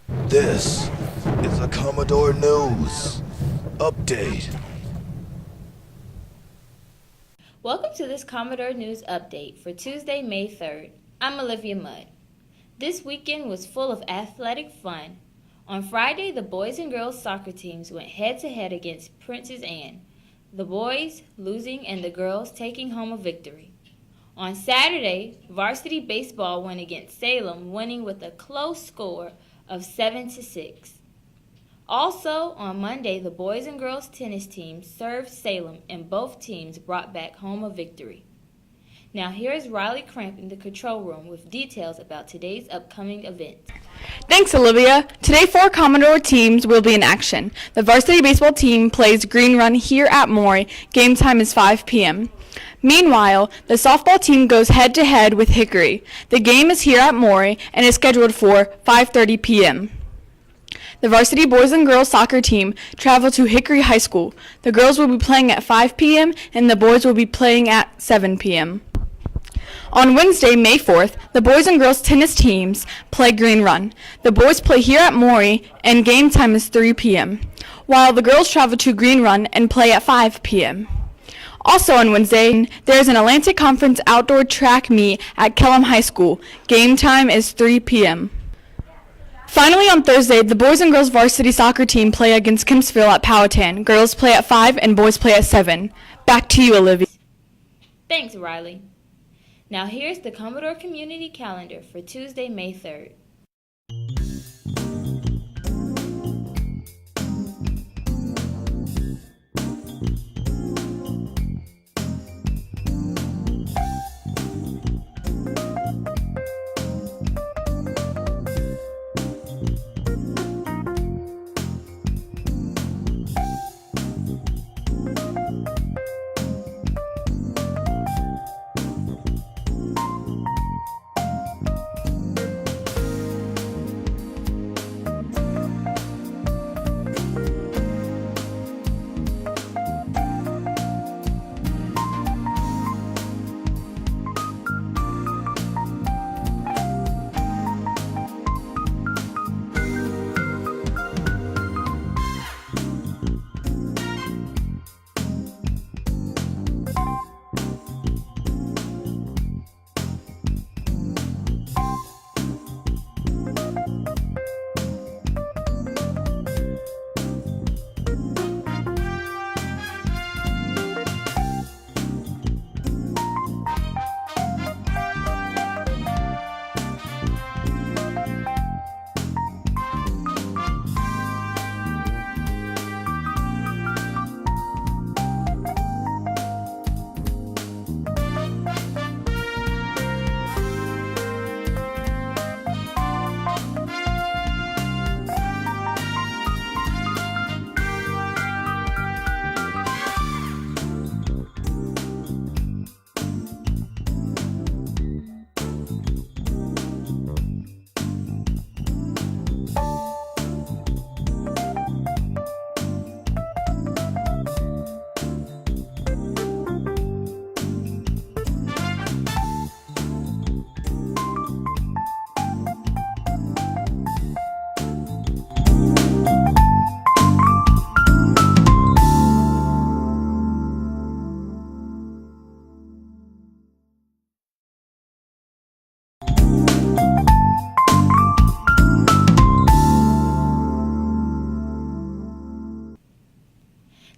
This is a Commodore News Update. Welcome to this Commodore News Update for Tuesday, May 3rd. I'm Olivia Mudd. This weekend was full of athletic fun. On Friday, the boys and girls soccer teams went head-to-head against Princess Anne, the boys losing and the girls taking home a victory. On Saturday, varsity baseball went against Salem, winning with a close score of 7-6. Also, on Monday, the boys and girls tennis teams served Salem, and both teams brought back home a victory. Now here's Riley Cramp in the control room with details about today's upcoming events. Thanks, Olivia. Today, 4 Commodore teams will be in action. The varsity baseball team plays Green Run here at Maury. Game time is 5 p.m. Meanwhile, the softball team goes head-to-head with Hickory. The game is here at Maury and is scheduled for 5:30 p.m. The varsity boys and girls soccer team travel to Hickory High School. The girls will be playing at 5 p.m. and the boys will be playing at 7 p.m. On Wednesday, May 4th, the boys and girls tennis teams play Green Run. The boys play here at Maury and game time is 3 p.m., while the girls travel to Green Run and play at 5 p.m. Also on Wednesday, there is an Atlantic Conference outdoor track meet at Kellam High School. Game time is 3 p.m. Finally, on Thursday, the boys and girls varsity soccer team play against Kempsville at Powhatan. Girls play at 5 and boys play at 7. Back to you, Olivia. Thanks, Riley. Now here's the Commodore Community Calendar for Tuesday, May 3rd.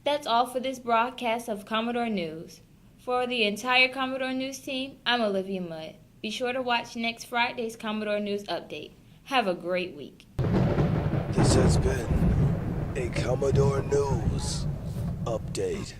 That's all for this broadcast of Commodore News. For the entire Commodore News team, I'm Olivia Mudd. Be sure to watch next Friday's Commodore News Update. Have a great week. This has been a Commodore News Update.